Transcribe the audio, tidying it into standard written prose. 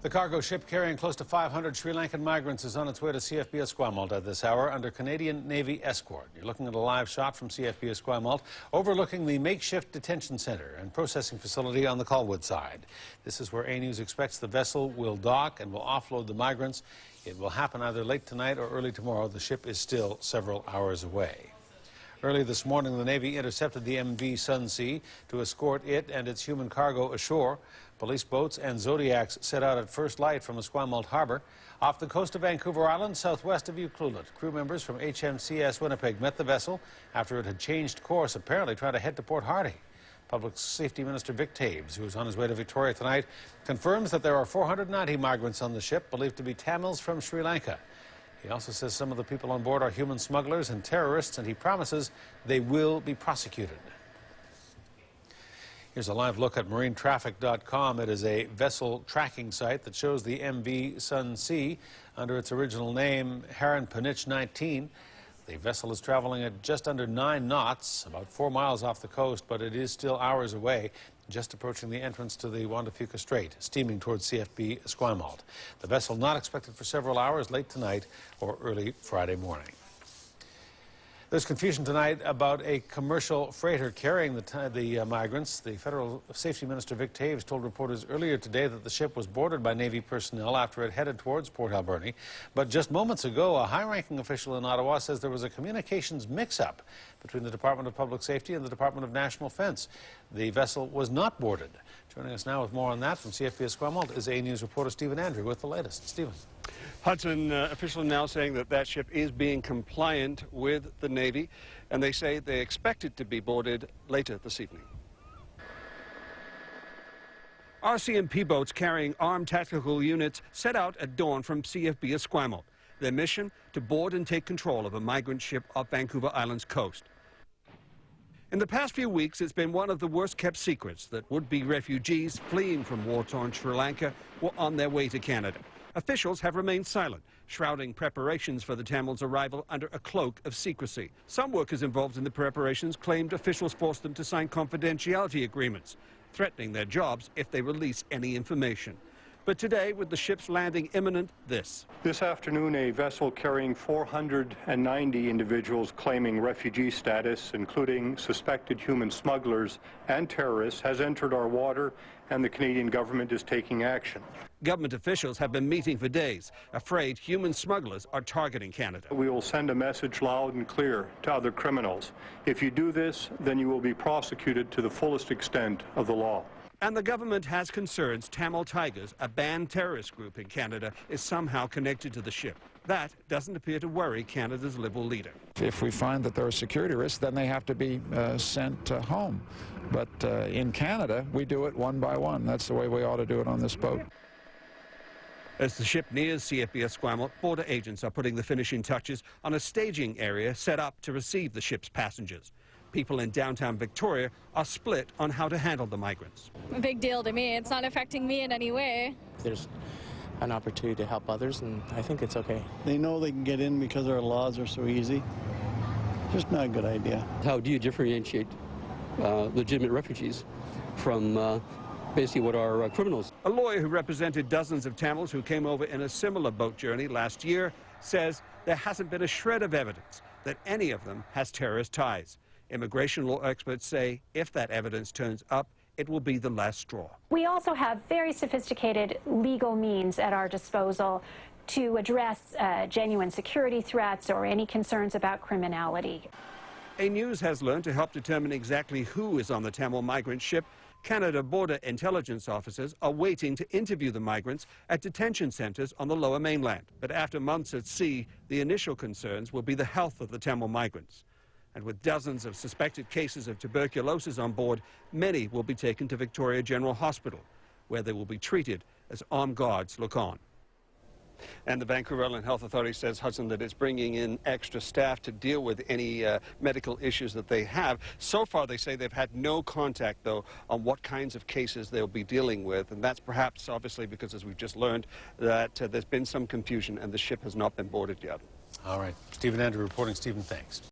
The cargo ship carrying close to 500 Sri Lankan migrants is on its way to CFB Esquimalt at this hour under Canadian Navy escort. You're looking at a live shot from CFB Esquimalt overlooking the makeshift detention center and processing facility on the Colwood side. This is where A News expects the vessel will dock and will offload the migrants. It will happen either late tonight or early tomorrow. The ship is still several hours away. Early this morning, the Navy intercepted the MV Sunsea to escort it and its human cargo ashore. Police boats and Zodiacs set out at first light from Esquimalt Harbor. Off the coast of Vancouver Island, southwest of Ucluelet, crew members from HMCS Winnipeg met the vessel after it had changed course, apparently trying to head to Port Hardy. Public Safety Minister Vic Taves, who is on his way to Victoria tonight, confirms that there are 490 migrants on the ship, believed to be Tamils from Sri Lanka. He also says some of the people on board are human smugglers and terrorists, and he promises they will be prosecuted. Here's a live look at marinetraffic.com. It is a vessel tracking site that shows the MV Sunsea under its original name, Heron Penich 19. The vessel is traveling at just under 9 knots, about 4 miles off the coast, but it is still hours away, just approaching the entrance to the Juan de Fuca Strait, steaming towards CFB Esquimalt. The vessel not expected for several hours, late tonight or early Friday morning. There's confusion tonight about a commercial freighter carrying the migrants. The Federal Safety Minister Vic Taves told reporters earlier today that the ship was boarded by Navy personnel after it headed towards Port Alberni. But just moments ago, a high-ranking official in Ottawa says there was a communications mix-up between the Department of Public Safety and the Department of National Defence. The vessel was not boarded. Joining us now with more on that from CFB Esquimalt is A News reporter Stephen Andrew with the latest. Stephen. Hudson, officials now saying that that ship is being compliant with the Navy, and they say they expect it to be boarded later this evening. RCMP boats carrying armed tactical units set out at dawn from CFB Esquimalt. Their mission, to board and take control of a migrant ship off Vancouver Island's coast. In the past few weeks, it's been one of the worst-kept secrets that would-be refugees fleeing from war-torn Sri Lanka were on their way to Canada. Officials have remained silent, shrouding preparations for the Tamils' arrival under a cloak of secrecy. Some workers involved in the preparations claimed officials forced them to sign confidentiality agreements, threatening their jobs if they release any information. But today, with the ship's landing imminent, this afternoon, a vessel carrying 490 individuals claiming refugee status, including suspected human smugglers and terrorists, has entered our water, and the Canadian government is taking action. Government officials have been meeting for days, afraid human smugglers are targeting Canada. We will send a message loud and clear to other criminals. If you do this, then you will be prosecuted to the fullest extent of the law. And the government has concerns Tamil Tigers, a banned terrorist group in Canada, is somehow connected to the ship. That doesn't appear to worry Canada's Liberal leader. If we find that there are security risks, then they have to be sent home. But in Canada, we do it one by one. That's the way we ought to do it on this boat. As the ship nears CFB Esquimalt, border agents are putting the finishing touches on a staging area set up to receive the ship's passengers. People in downtown Victoria are split on how to handle the migrants. A big deal to me. It's not affecting me in any way. There's an opportunity to help others, and I think it's okay. They know they can get in because our laws are so easy. Just not a good idea. How do you differentiate legitimate refugees from basically what are criminals? A lawyer who represented dozens of Tamils who came over in a similar boat journey last year says there hasn't been a shred of evidence that any of them has terrorist ties. Immigration law experts say if that evidence turns up, it will be the last straw. We also have very sophisticated legal means at our disposal to address genuine security threats or any concerns about criminality. A News has learned to help determine exactly who is on the Tamil migrant ship. Canada Border Intelligence officers are waiting to interview the migrants at detention centres on the Lower Mainland. But after months at sea, the initial concerns will be the health of the Tamil migrants. And with dozens of suspected cases of tuberculosis on board, many will be taken to Victoria General Hospital, where they will be treated as armed guards look on. And the Vancouver Island Health Authority says, Hudson, that it's bringing in extra staff to deal with any medical issues that they have. So far, they say they've had no contact, though, on what kinds of cases they'll be dealing with. And that's perhaps, obviously, because, as we've just learned, that there's been some confusion and the ship has not been boarded yet. All right. Stephen Andrew reporting. Stephen, thanks.